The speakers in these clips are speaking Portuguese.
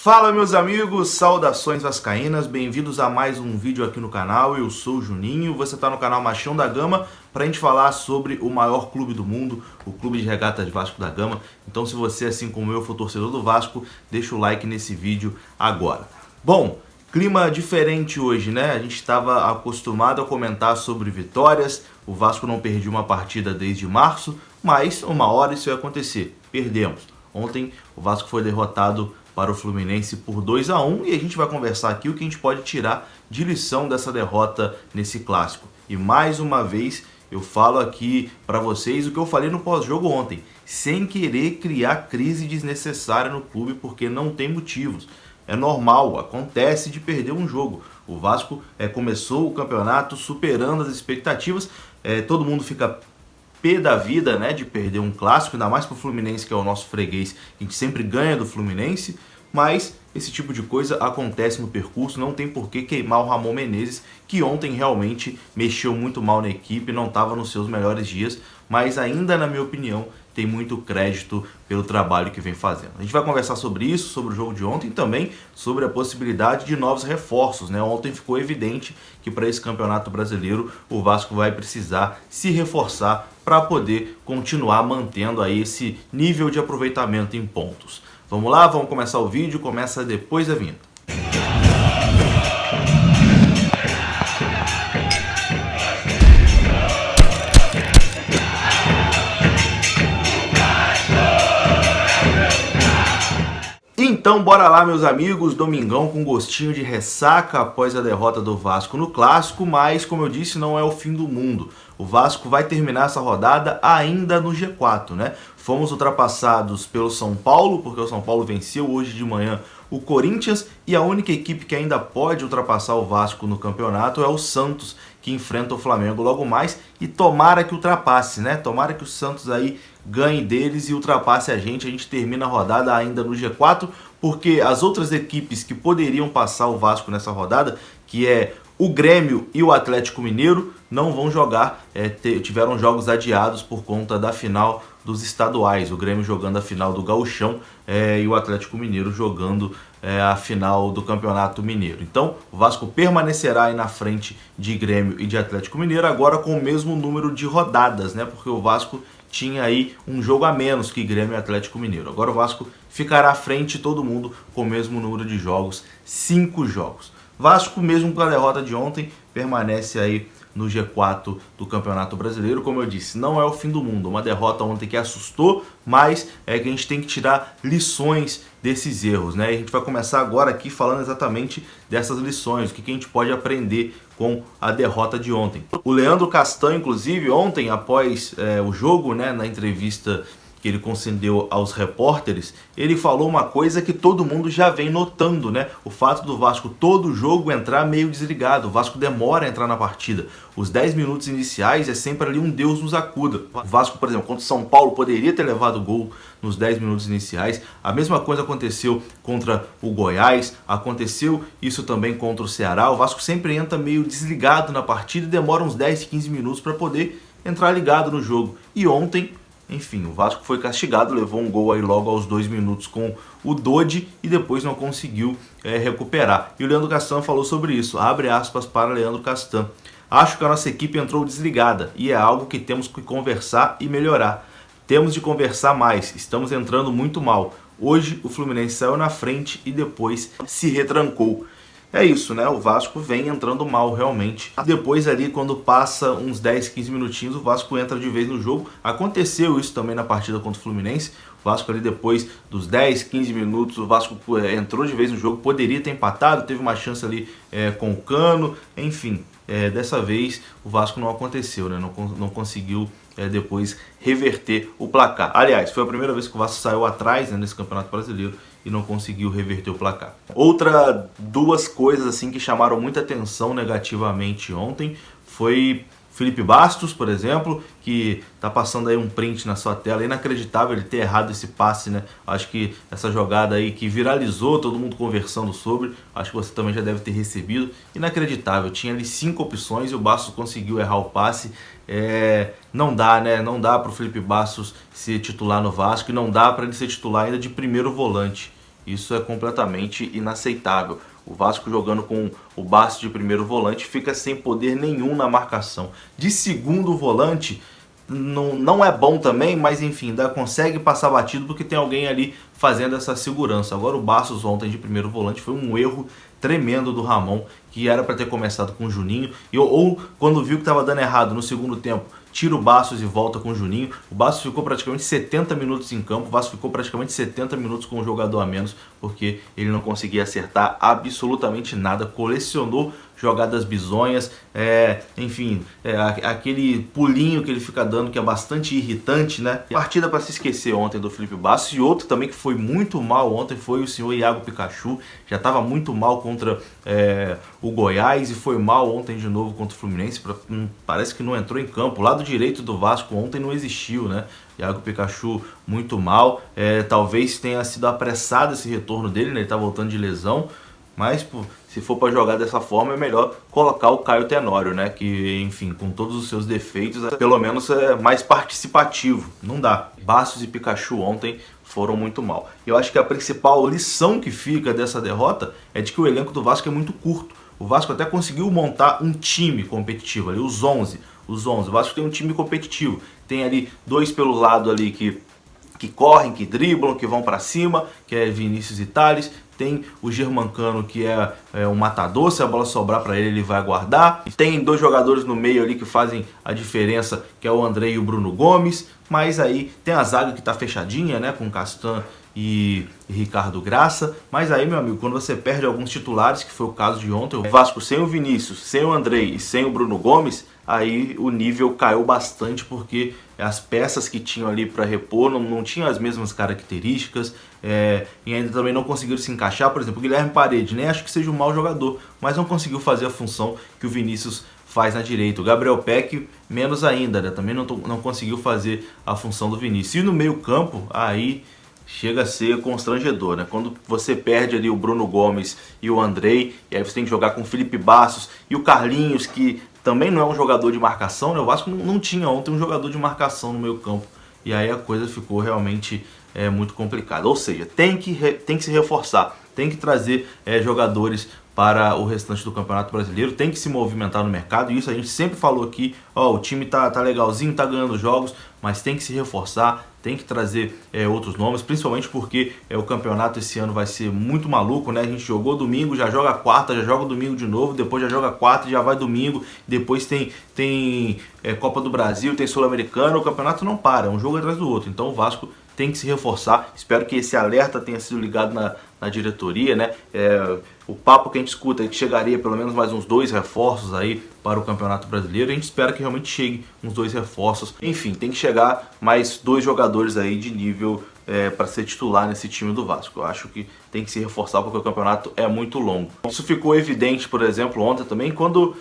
Fala meus amigos, saudações vascaínas, bem-vindos a mais um vídeo aqui no canal. Eu sou o Juninho, você está no canal Machão da Gama para a gente falar sobre o maior clube do mundo, o Clube de Regatas Vasco da Gama. Então se você, assim como eu, for torcedor do Vasco, deixa o like nesse vídeo agora. Bom, clima diferente hoje, né? A gente estava acostumado a comentar sobre vitórias, o Vasco não perdia uma partida desde março, mas uma hora isso ia acontecer, perdemos. Ontem o Vasco foi derrotado para o Fluminense por 2-1 e a gente vai conversar aqui o que a gente pode tirar de lição dessa derrota nesse clássico. E mais uma vez eu falo aqui para vocês o que eu falei no pós-jogo ontem, sem querer criar crise desnecessária no clube, porque não tem motivos. É normal, acontece de perder um jogo. O Vasco começou o campeonato superando as expectativas, todo mundo fica pé da vida, né, de perder um clássico, ainda mais pro Fluminense, que é o nosso freguês, a gente sempre ganha do Fluminense, mas esse tipo de coisa acontece no percurso, não tem por que queimar o Ramon Menezes, que ontem realmente mexeu muito mal na equipe, não estava nos seus melhores dias, mas ainda, na minha opinião, tem muito crédito pelo trabalho que vem fazendo. A gente vai conversar sobre isso, sobre o jogo de ontem e também sobre a possibilidade de novos reforços, né? Ontem ficou evidente que para esse Campeonato Brasileiro o Vasco vai precisar se reforçar para poder continuar mantendo aí esse nível de aproveitamento em pontos. Vamos lá, vamos começar o vídeo, começa depois da vinheta. Então bora lá meus amigos, domingão com gostinho de ressaca após a derrota do Vasco no Clássico, mas como eu disse não é o fim do mundo. O Vasco vai terminar essa rodada ainda no G4, né? Fomos ultrapassados pelo São Paulo, porque o São Paulo venceu hoje de manhã o Corinthians, e a única equipe que ainda pode ultrapassar o Vasco no campeonato é o Santos, que enfrenta o Flamengo logo mais, e tomara que ultrapasse, né? Tomara que o Santos aí ganhe deles e ultrapasse a gente termina a rodada ainda no G4, porque as outras equipes que poderiam passar o Vasco nessa rodada, que é o Grêmio e o Atlético Mineiro, não vão jogar, tiveram jogos adiados por conta da final dos estaduais, o Grêmio jogando a final do Gauchão e o Atlético Mineiro jogando a final do Campeonato Mineiro. Então o Vasco permanecerá aí na frente de Grêmio e de Atlético Mineiro, agora com o mesmo número de rodadas, né? Porque o Vasco tinha aí um jogo a menos que Grêmio e Atlético Mineiro. Agora o Vasco ficará à frente de todo mundo com o mesmo número de jogos, 5 jogos. Vasco, mesmo com a derrota de ontem, permanece aí no G4 do Campeonato Brasileiro. Como eu disse, não é o fim do mundo. Uma derrota ontem que assustou, mas é que a gente tem que tirar lições desses erros, né? E a gente vai começar agora aqui falando exatamente dessas lições, o que a gente pode aprender com a derrota de ontem. O Leandro Castan, inclusive, ontem, após o jogo, né, na entrevista que ele concedeu aos repórteres, ele falou uma coisa que todo mundo já vem notando, né? O fato do Vasco todo jogo entrar meio desligado, o Vasco demora a entrar na partida. Os 10 minutos iniciais é sempre ali um Deus nos acuda. O Vasco, por exemplo, contra o São Paulo poderia ter levado gol nos 10 minutos iniciais. A mesma coisa aconteceu contra o Goiás, aconteceu isso também contra o Ceará. O Vasco sempre entra meio desligado na partida e demora uns 10, 15 minutos para poder entrar ligado no jogo. E ontem, enfim, o Vasco foi castigado, levou um gol aí logo aos 2 minutos com o Dodi e depois não conseguiu recuperar. E o Leandro Castan falou sobre isso, abre aspas para Leandro Castan. Acho que a nossa equipe entrou desligada e é algo que temos que conversar e melhorar. Temos de conversar mais, estamos entrando muito mal. Hoje o Fluminense saiu na frente e depois se retrancou. É isso, né? O Vasco vem entrando mal realmente. Depois ali, quando passa uns 10, 15 minutinhos, o Vasco entra de vez no jogo. Aconteceu isso também na partida contra o Fluminense. O Vasco ali depois dos 10, 15 minutos, o Vasco entrou de vez no jogo. Poderia ter empatado, teve uma chance ali com o Cano. Enfim, dessa vez o Vasco não aconteceu, né? Não conseguiu depois reverter o placar. Aliás, foi a primeira vez que o Vasco saiu atrás, né, nesse Campeonato Brasileiro e não conseguiu reverter o placar. Duas coisas assim que chamaram muita atenção negativamente ontem foi Felipe Bastos, por exemplo, que tá passando aí um print na sua tela, inacreditável ele ter errado esse passe, né? Acho que essa jogada aí que viralizou, todo mundo conversando sobre, acho que você também já deve ter recebido, inacreditável, tinha ali 5 opções e o Bastos conseguiu errar o passe. Não dá, né? Não dá pro Felipe Bastos ser titular no Vasco e não dá para ele ser titular ainda de primeiro volante. Isso é completamente inaceitável. O Vasco jogando com o Bastos de primeiro volante fica sem poder nenhum na marcação. De segundo volante não é bom também, mas enfim, ainda consegue passar batido porque tem alguém ali fazendo essa segurança. Agora o Bastos ontem de primeiro volante foi um erro tremendo do Ramon, que era para ter começado com o Juninho, ou quando viu que estava dando errado no segundo tempo, tira o Bastos e volta com o Juninho. O Bastos ficou praticamente 70 minutos em campo, o Vasco ficou praticamente 70 minutos com um jogador a menos, porque ele não conseguia acertar absolutamente nada, colecionou jogadas bizonhas, enfim, aquele pulinho que ele fica dando que é bastante irritante, né? Partida para se esquecer ontem do Felipe Bastos. E outro também que foi muito mal ontem foi o senhor Iago Pikachu, já estava muito mal contra o Goiás e foi mal ontem de novo contra o Fluminense, parece que não entrou em campo. O lado direito do Vasco ontem não existiu, né? Iago Pikachu muito mal, talvez tenha sido apressado esse retorno dele, né? Ele tá voltando de lesão, mas se for para jogar dessa forma é melhor colocar o Caio Tenório, né? Que, enfim, com todos os seus defeitos, pelo menos é mais participativo. Não dá. Bastos e Pikachu ontem foram muito mal. Eu acho que a principal lição que fica dessa derrota é de que o elenco do Vasco é muito curto. O Vasco até conseguiu montar um time competitivo ali, os 11. O Vasco tem um time competitivo. Tem ali dois pelo lado ali que correm, que driblam, que vão para cima, que é Vinícius e Thales. Tem o Germancano, que é um matador, se a bola sobrar para ele, ele vai guardar. E tem dois jogadores no meio ali que fazem a diferença, que é o André e o Bruno Gomes. Mas aí tem a zaga que tá fechadinha, né, com Castan e Ricardo Graça. Mas aí, meu amigo, quando você perde alguns titulares, que foi o caso de ontem, o Vasco sem o Vinícius, sem o André e sem o Bruno Gomes, aí o nível caiu bastante, porque as peças que tinham ali para repor não tinham as mesmas características, e ainda também não conseguiram se encaixar. Por exemplo, o Guilherme Paredes, nem acho que seja um mau jogador, mas não conseguiu fazer a função que o Vinícius faz na direita. O Gabriel Peck, menos ainda, né? Também não conseguiu fazer a função do Vinícius. E no meio campo, aí chega a ser constrangedor, né? Quando você perde ali o Bruno Gomes e o Andrei, e aí você tem que jogar com o Felipe Bastos e o Carlinhos, que também não é um jogador de marcação, né? O Vasco não tinha ontem um jogador de marcação no meio campo, e aí a coisa ficou realmente muito complicada. Ou seja, tem que se reforçar, tem que trazer jogadores para o restante do Campeonato Brasileiro, tem que se movimentar no mercado. E isso a gente sempre falou aqui, o time tá legalzinho, tá ganhando jogos, mas tem que se reforçar, tem que trazer outros nomes, principalmente porque o campeonato esse ano vai ser muito maluco, né? A gente jogou domingo, já joga quarta, já joga domingo de novo, depois já joga quarta e já vai domingo, depois tem Copa do Brasil, tem Sul-Americana, o campeonato não para, é um jogo atrás do outro. Então o Vasco tem que se reforçar. Espero que esse alerta tenha sido ligado na diretoria, né? O papo que a gente escuta é que chegaria pelo menos mais uns 2 reforços aí para o Campeonato Brasileiro. A gente espera que realmente chegue uns 2 reforços. Enfim, tem que chegar mais 2 jogadores aí de nível para ser titular nesse time do Vasco. Eu acho que tem que se reforçar porque o campeonato é muito longo. Isso ficou evidente, por exemplo, ontem também, quando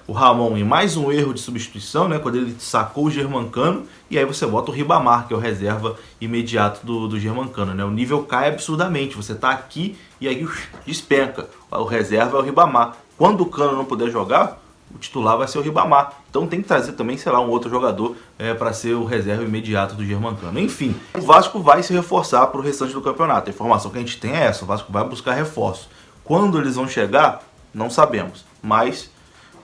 o Ramon, em mais um erro de substituição, né, quando ele sacou o Germancano, e aí você bota o Ribamar, que é o reserva imediato do Germancano, né? O nível cai absurdamente. Você tá aqui e aí despenca. O reserva é o Ribamar. Quando o Cano não puder jogar, o titular vai ser o Ribamar. Então tem que trazer também, sei lá, um outro jogador para ser o reserva imediato do Germancano. Enfim, o Vasco vai se reforçar para o restante do campeonato. A informação que a gente tem é essa: o Vasco vai buscar reforços. Quando eles vão chegar, não sabemos, mas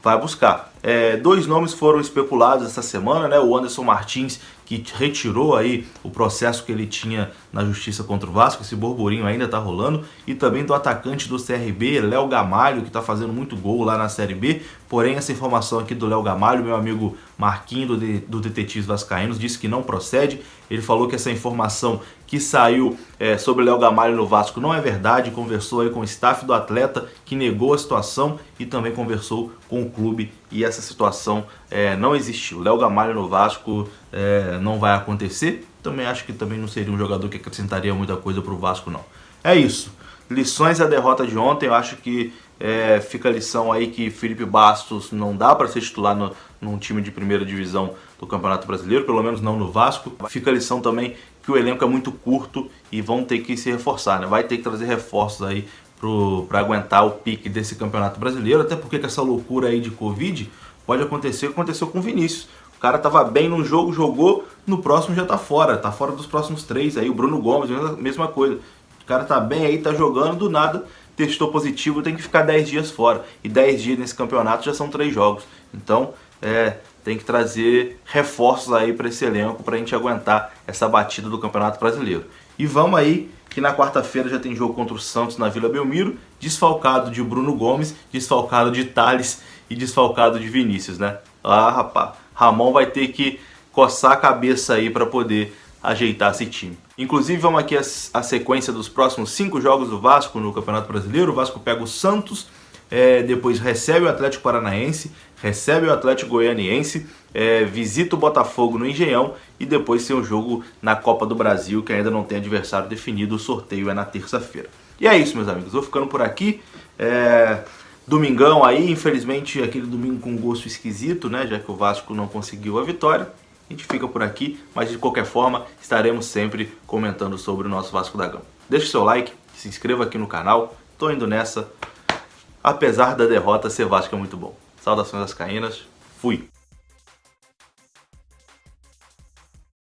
vai buscar. 2 nomes foram especulados essa semana, né? O Anderson Martins, que retirou aí o processo que ele tinha na justiça contra o Vasco, esse burburinho ainda tá rolando, e também do atacante do CRB, Léo Gamalho, que tá fazendo muito gol lá na Série B. Porém, essa informação aqui do Léo Gamalho, meu amigo Marquinho do Detetives Vascaínos, disse que não procede. Ele falou que essa informação que saiu sobre o Léo Gamalho no Vasco não é verdade. Conversou aí com o staff do atleta, que negou a situação, e também conversou com o clube, e essa situação não existiu. Léo Gamalho no Vasco não vai acontecer. Também acho que também não seria um jogador que acrescentaria muita coisa para o Vasco, não. É isso. Lições da derrota de ontem. Eu acho que fica a lição aí que Felipe Bastos não dá para ser titular num time de primeira divisão do Campeonato Brasileiro, pelo menos não no Vasco. Fica a lição também que o elenco é muito curto e vão ter que se reforçar, né? Vai ter que trazer reforços aí para aguentar o pique desse Campeonato Brasileiro, até porque com essa loucura aí de Covid pode acontecer o que aconteceu com o Vinícius. O cara tava bem num jogo, jogou, no próximo já tá fora dos próximos 3. Aí o Bruno Gomes, mesma coisa. cara tá bem aí, tá jogando, do nada testou positivo, tem que ficar 10 dias fora. E 10 dias nesse campeonato já são 3 jogos. Então, tem que trazer reforços aí para esse elenco pra gente aguentar essa batida do Campeonato Brasileiro. E vamos aí, que na quarta-feira já tem jogo contra o Santos na Vila Belmiro, desfalcado de Bruno Gomes, desfalcado de Thales e desfalcado de Vinícius, né? Ah, rapaz, Ramon vai ter que coçar a cabeça aí para poder ajeitar esse time. Inclusive, vamos aqui a sequência dos próximos 5 jogos do Vasco no Campeonato Brasileiro. O Vasco pega o Santos, depois recebe o Atlético Paranaense, recebe o Atlético Goianiense, visita o Botafogo no Engenhão e depois tem um jogo na Copa do Brasil, que ainda não tem adversário definido. O sorteio é na terça-feira. E é isso, meus amigos. Vou ficando por aqui. Domingão aí, infelizmente aquele domingo com gosto esquisito, né? Já que o Vasco não conseguiu a vitória. A gente fica por aqui, mas de qualquer forma estaremos sempre comentando sobre o nosso Vasco da Gama. Deixe o seu like, se inscreva aqui no canal. Tô indo nessa. Apesar da derrota, ser Vasco é muito bom. Saudações vascaínas. Fui!